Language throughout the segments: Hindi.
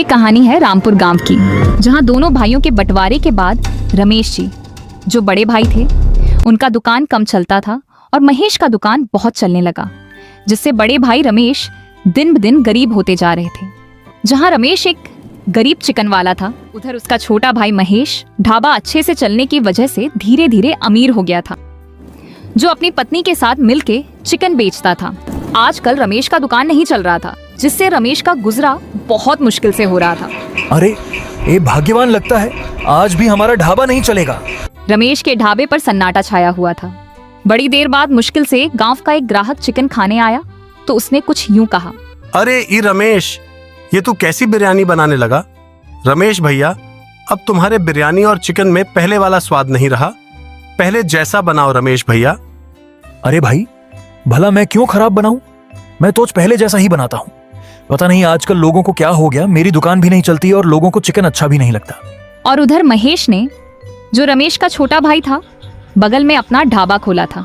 ये कहानी है रामपुर गांव की, जहां दोनों भाइयों के बंटवारे के बाद रमेश जी, जो बड़े भाई थे, उनका दुकान कम चलता था और महेश का दुकान बहुत चलने लगा, जिससे बड़े भाई रमेश दिन ब दिन गरीब होते जा रहे थे। जहां रमेश एक गरीब चिकन वाला था, उधर उसका छोटा भाई महेश ढाबा अच्छे से चलने की वजह से धीरे धीरे अमीर हो गया था, जो अपनी पत्नी के साथ मिलके चिकन बेचता था। आजकल रमेश का दुकान नहीं चल रहा था, जिससे रमेश का गुजरा बहुत मुश्किल से हो रहा था। अरे ये भाग्यवान लगता है, आज भी हमारा ढाबा नहीं चलेगा। रमेश के ढाबे पर सन्नाटा छाया हुआ था। बड़ी देर बाद मुश्किल से गांव का एक ग्राहक चिकन खाने आया तो उसने कुछ यूं कहा, अरे ये रमेश, ये तू कैसी बिरयानी बनाने लगा? रमेश भैया, अब तुम्हारे बिरयानी और चिकन में पहले वाला स्वाद नहीं रहा, पहले जैसा बनाओ रमेश भैया। अरे भाई, भला मैं क्यों खराब बनाऊं? मैं तो पहले जैसा ही बनाता हूं। पता नहीं आजकल लोगों को क्या हो गया, मेरी दुकान भी नहीं चलती और लोगों को चिकन अच्छा भी नहीं लगता। और उधर महेश ने, जो रमेश का छोटा भाई था, बगल में अपना ढाबा खोला था,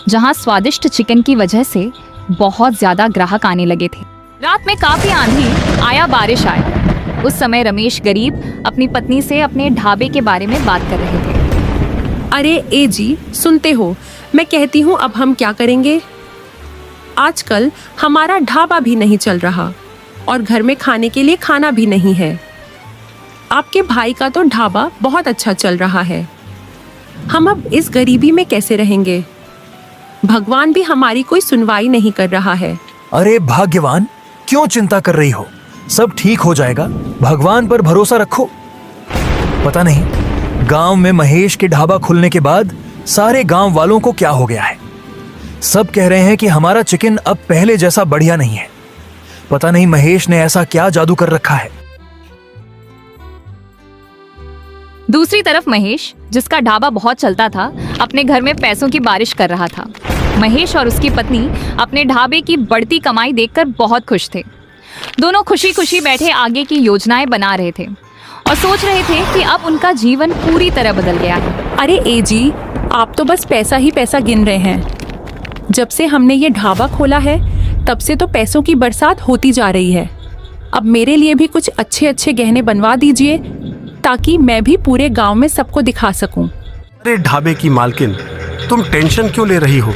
जहां स्वादिष्ट चिकन की वजह से बहुत ज्यादा ग्राहक आने लगे थे। रात में काफी आंधी आया, बारिश आया। उस समय रमेश गरीब अपनी पत्नी से अपने ढाबे के बारे में बात कर रहे थे। अरे ए जी, सुनते हो, मैं कहती हूँ अब हम क्या करेंगे? आजकल हमारा ढाबा भी नहीं चल रहा और घर में खाने के लिए खाना भी नहीं है। आपके भाई का तो ढाबा बहुत अच्छा चल रहा है, हम अब इस गरीबी में कैसे रहेंगे? भगवान भी हमारी कोई सुनवाई नहीं कर रहा है। अरे भाग्यवान, क्यों चिंता कर रही हो? सब ठीक हो जाएगा, भगवान पर भरोसा रखो। पता नहीं गांव में महेश के ढाबा खुलने के बाद सारे गांव वालों को क्या हो गया है। सब कह रहे हैं कि हमारा चिकन अब पहले जैसा बढ़िया नहीं है। पता नहीं महेश ने ऐसा क्या जादू कर रखा है। दूसरी तरफ महेश, जिसका ढाबा बहुत चलता था, अपने घर में पैसों की बारिश कर रहा था। महेश और उसकी पत्नी अपने ढाबे की बढ़ती कमाई देखकर बहुत खुश थे। दोनों खुशी खुशी बैठे आगे की योजनाएं बना रहे थे और सोच रहे थे कि अब उनका जीवन पूरी तरह बदल गया है। अरे ए जी, आप तो बस पैसा ही पैसा गिन रहे हैं। जब से हमने ये ढाबा खोला है, तब से तो पैसों की बरसात होती जा रही है। अब मेरे लिए भी कुछ अच्छे अच्छे गहने बनवा दीजिए, ताकि मैं भी पूरे गांव में सबको दिखा सकूं। अरे ढाबे की मालकिन, तुम टेंशन क्यों ले रही हो?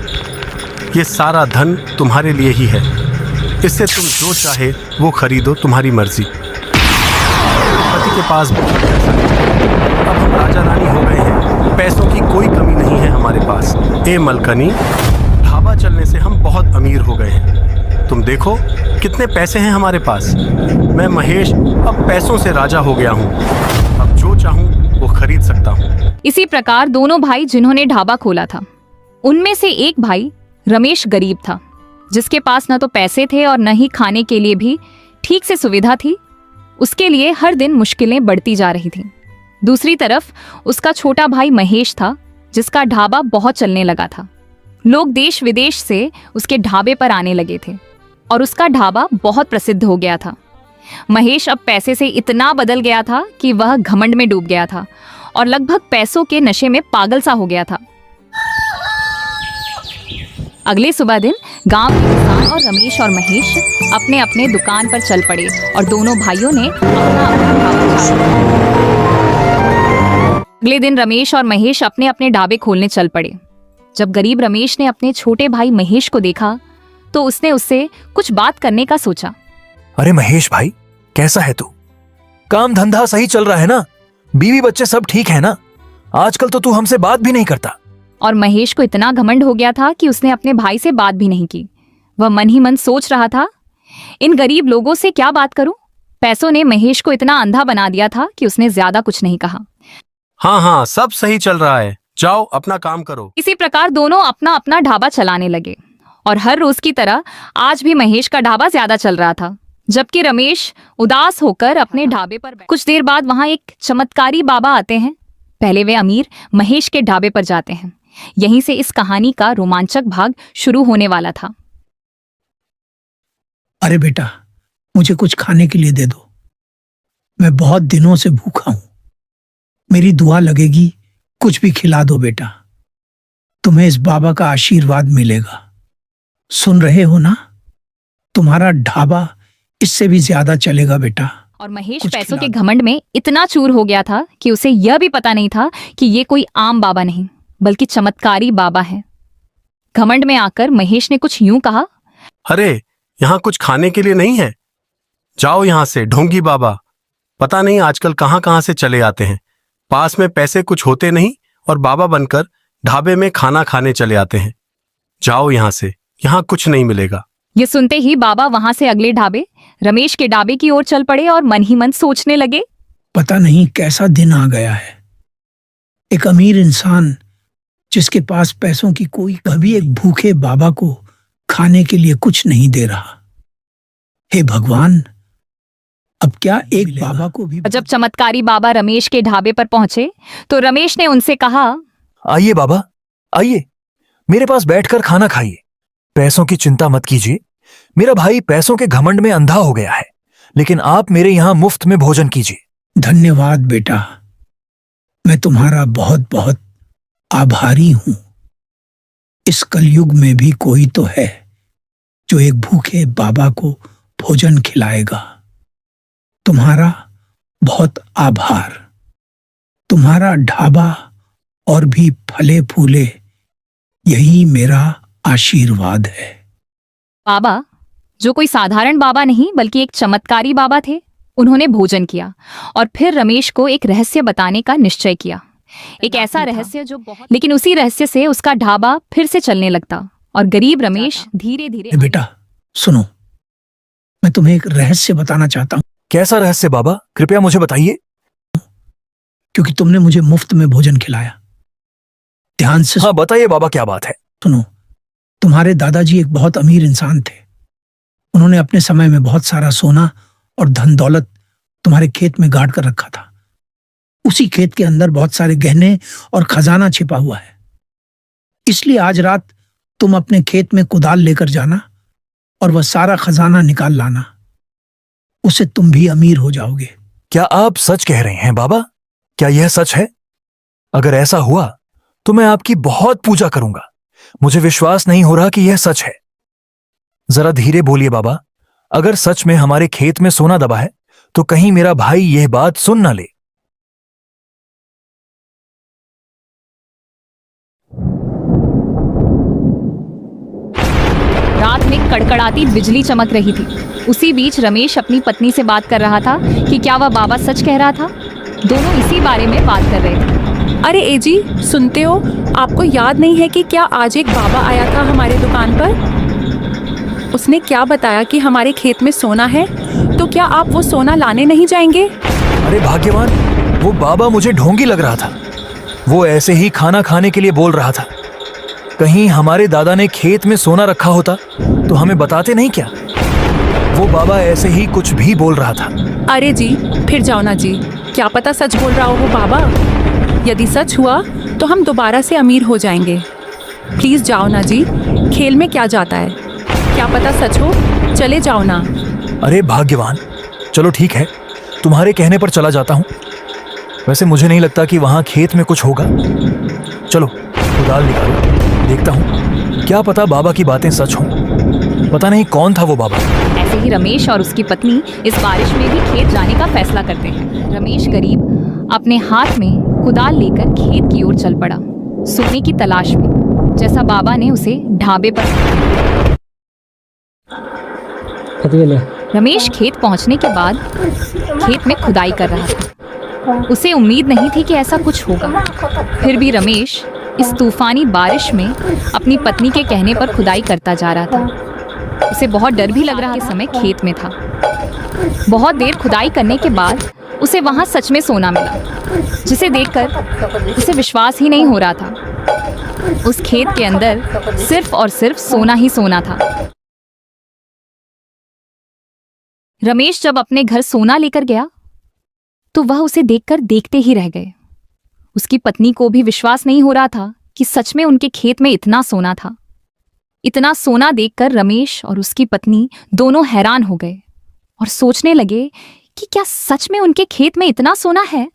ये सारा धन तुम्हारे लिए ही है, इससे तुम जो चाहे वो खरीदो, तुम्हारी मर्जी। पति के पास बहुत पैसा है, अब हम राजा रानी हो गए हैं, पैसों की कोई कमी नहीं है हमारे पास। ए मलकनी, ढाबा चलने से हम बहुत अमीर हो गए हैं। तुम देखो कितने पैसे हैं हमारे पास। मैं महेश अब पैसों से राजा हो गया हूँ, अब जो चाहूँ वो खरीद सकता हूँ। इसी प्रकार दोनों भाई जिन्होंने ढाबा खोला था, उनमें से एक भाई रमेश गरीब था, जिसके पास न तो पैसे थे और न ही खाने के लिए भी ठीक से सुविधा थी। उसके लिए हर दिन मुश्किलें बढ़ती जा रही थीं। दूसरी तरफ उसका छोटा भाई महेश था, जिसका ढाबा बहुत चलने लगा था। लोग देश विदेश से उसके ढाबे पर आने लगे थे और उसका ढाबा बहुत प्रसिद्ध हो गया था। महेश अब पैसे से इतना बदल गया था कि वह घमंड में डूब गया था और लगभग पैसों के नशे में पागल सा हो गया था। अगले सुबह दिन गांव के किसान और रमेश और महेश अपने अपने दुकान पर चल पड़े और दोनों भाइयों ने अपना ढाबा खोला। अगले दिन रमेश और महेश अपने अपने ढाबे खोलने चल पड़े। जब गरीब रमेश ने अपने छोटे भाई महेश को देखा तो उसने उससे कुछ बात करने का सोचा। अरे महेश भाई, कैसा है तू? काम धंधा सही चल रहा है ना? बीवी बच्चे सब ठीक है ना? आजकल तो तू हमसे बात भी नहीं करता। और महेश को इतना घमंड हो गया था कि उसने अपने भाई से बात भी नहीं की। वह मन ही मन सोच रहा था, इन गरीब लोगों से क्या बात करूं? पैसों ने महेश को इतना अंधा बना दिया था कि उसने ज्यादा कुछ नहीं कहा। हाँ हाँ, सब सही चल रहा है, जाओ अपना काम करो। इसी प्रकार दोनों अपना अपना ढाबा चलाने लगे और हर रोज की तरह आज भी महेश का ढाबा ज्यादा चल रहा था, जबकि रमेश उदास होकर अपने ढाबे पर कुछ देर बाद वहां एक चमत्कारी बाबा आते हैं। पहले वे अमीर महेश के ढाबे पर जाते हैं। यहीं से इस कहानी का रोमांचक भाग शुरू होने वाला था। अरे बेटा, मुझे कुछ खाने के लिए दे दो, मैं बहुत दिनों से भूखा हूं। मेरी दुआ लगेगी, कुछ भी खिला दो बेटा, तुम्हें इस बाबा का आशीर्वाद मिलेगा। सुन रहे हो ना? तुम्हारा ढाबा इससे भी ज्यादा चलेगा बेटा। और महेश कुछ पैसों के खिला दो। घमंड में इतना चूर हो गया था कि उसे यह भी पता नहीं था कि ये कोई आम बाबा नहीं बल्कि चमत्कारी बाबा है। घमंड में आकर महेश ने कुछ यूं कहा, अरे यहाँ कुछ खाने के लिए नहीं है, जाओ यहाँ से ढोंगी बाबा। पता नहीं आजकल कहाँ कहाँ से चले आते हैं, पास में पैसे कुछ होते नहीं और बाबा बनकर ढाबे में खाना खाने चले आते हैं। जाओ यहाँ से, यहाँ कुछ नहीं मिलेगा। ये सुनते ही बाबा वहां से अगले ढाबे रमेश के ढाबे की ओर चल पड़े और मन ही मन सोचने लगे, पता नहीं कैसा दिन आ गया है। एक अमीर इंसान जिसके पास पैसों की कोई कभी एक भूखे बाबा को खाने के लिए कुछ नहीं दे रहा। हे भगवान, अब क्या एक बाबा को भी जब चमत्कारी बाबा रमेश के ढाबे पर पहुंचे तो रमेश ने उनसे कहा, आइए बाबा, आइए, मेरे पास बैठकर खाना खाइए। पैसों की चिंता मत कीजिए, मेरा भाई पैसों के घमंड में अंधा हो गया है, लेकिन आप मेरे यहाँ मुफ्त में भोजन कीजिए। धन्यवाद बेटा, मैं तुम्हारा बहुत बहुत आभारी हूं। इस कलयुग में भी कोई तो है जो एक भूखे बाबा को भोजन खिलाएगा। तुम्हारा बहुत आभार। तुम्हारा ढाबा और भी फले फूले, यही मेरा आशीर्वाद है। बाबा, जो कोई साधारण बाबा नहीं बल्कि एक चमत्कारी बाबा थे, उन्होंने भोजन किया और फिर रमेश को एक रहस्य बताने का निश्चय किया। एक ऐसा रहस्य जो बहुत, लेकिन उसी रहस्य से उसका ढाबा फिर से चलने लगता और गरीब रमेश धीरे धीरे। बेटा सुनो, मैं तुम्हें एक रहस्य बताना चाहता हूं। कैसा रहस्य बाबा, कृपया मुझे बताइए। क्योंकि तुमने मुझे मुफ्त में भोजन खिलाया। ध्यान से हाँ बताइए बाबा, क्या बात है। सुनो, तुम्हारे दादाजी एक बहुत अमीर इंसान थे। उन्होंने अपने समय में बहुत सारा सोना और धन दौलत तुम्हारे खेत में गाड़ कर रखा था। उसी खेत के अंदर बहुत सारे गहने और खजाना छिपा हुआ है। इसलिए आज रात तुम अपने खेत में कुदाल लेकर जाना और वह सारा खजाना निकाल लाना। उससे तुम भी अमीर हो जाओगे। क्या आप सच कह रहे हैं बाबा? क्या यह सच है? अगर ऐसा हुआ तो मैं आपकी बहुत पूजा करूंगा। मुझे विश्वास नहीं हो रहा कि यह सच है। जरा धीरे बोलिए बाबा, अगर सच में हमारे खेत में सोना दबा है तो कहीं मेरा भाई यह बात सुन न ले। रात में कड़कड़ाती बिजली चमक रही थी। उसी बीच रमेश अपनी पत्नी से बात कर रहा था कि क्या वह बाबा सच कह रहा था। दोनों इसी बारे में बात कर रहे थे। अरे ए जी, सुनते हो? आपको याद नहीं है कि क्या आज एक बाबा आया था हमारे दुकान पर? उसने क्या बताया कि हमारे खेत में सोना है, तो क्या आप वो सोना लाने नहीं जाएंगे? अरे भाग्यवान, वो बाबा मुझे ढोंगी लग रहा था। वो ऐसे ही खाना खाने के लिए बोल रहा था। कहीं हमारे दादा ने खेत में सोना रखा होता तो हमें बताते नहीं क्या? वो बाबा ऐसे ही कुछ भी बोल रहा था। अरे जी, फिर जाओ ना जी, क्या पता सच बोल रहा हो वो बाबा। यदि सच हुआ तो हम दोबारा से अमीर हो जाएंगे। प्लीज जाओ ना जी, खेल में क्या जाता है, क्या पता सच हो। चले जाओ ना। अरे भाग्यवान, चलो ठीक है, तुम्हारे कहने पर चला जाता हूँ। वैसे मुझे नहीं लगता कि वहां खेत में कुछ होगा। चलो कुदाल निकालो, देखता हूँ, क्या पता बाबा की बातें सच हों। पता नहीं कौन था वो बाबा। ऐसे ही रमेश और उसकी पत्नी इस बारिश में भी खेत जाने का फैसला करते हैं। रमेश गरीब अपने हाथ में कुदाल लेकर खेत की ओर चल पड़ा, सोने की तलाश में, जैसा बाबा ने उसे ढाबे पर। रमेश खेत पहुंचने के बाद खेत में खुदाई कर रहा था। उसे उम्मीद नहीं थी कि ऐसा कुछ होगा। फिर भी रमेश इस तूफानी बारिश में अपनी पत्नी के कहने पर खुदाई करता जा रहा था। उसे बहुत डर भी लग रहा था। समय खेत में था। बहुत देर खुदाई करने के बाद उसे वहां सच में सोना मिला, जिसे देखकर उसे विश्वास ही नहीं हो रहा था। उस खेत के अंदर सिर्फ और सिर्फ सोना ही सोना था। रमेश जब अपने घर सोना लेकर गया तो वह उसे देखकर देखते ही रह गए। उसकी पत्नी को भी विश्वास नहीं हो रहा था कि सच में उनके खेत में इतना सोना था। इतना सोना देखकर रमेश और उसकी पत्नी दोनों हैरान हो गए और सोचने लगे कि क्या सच में उनके खेत में इतना सोना है।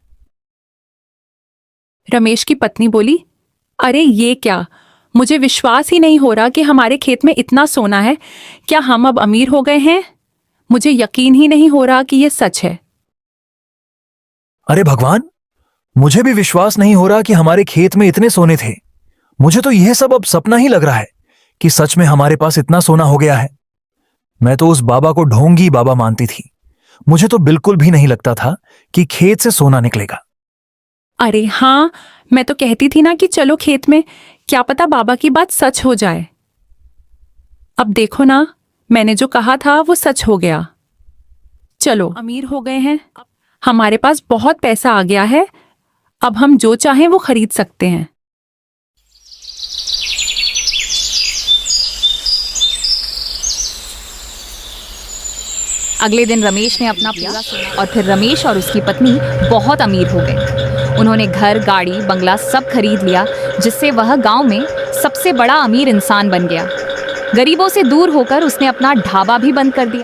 रमेश की पत्नी बोली, अरे ये क्या, मुझे विश्वास ही नहीं हो रहा कि हमारे खेत में इतना सोना है। क्या हम अब अमीर हो गए हैं? मुझे यकीन ही नहीं हो रहा कि ये सच है। अरे भगवान, मुझे भी विश्वास नहीं हो रहा कि हमारे खेत में इतने सोने थे। मुझे तो यह सब अब सपना ही लग रहा है कि सच में हमारे पास इतना सोना हो गया है। मैं तो उस बाबा को ढोंगी बाबा मानती थी। मुझे तो बिल्कुल भी नहीं लगता था कि खेत से सोना निकलेगा। अरे हाँ, मैं तो कहती थी ना कि चलो खेत में, क्या पता बाबा की बात सच हो जाए। अब देखो ना, मैंने जो कहा था वो सच हो गया। चलो, अमीर हो गए हैं, हमारे पास बहुत पैसा आ गया है। अब हम जो चाहें वो खरीद सकते हैं। अगले दिन रमेश ने अपना पूरा सोना, और फिर रमेश और उसकी पत्नी बहुत अमीर हो गए। उन्होंने घर, गाड़ी, बंगला सब खरीद लिया, जिससे वह गांव में सबसे बड़ा अमीर इंसान बन गया। गरीबों से दूर होकर उसने अपना ढाबा भी बंद कर दिया।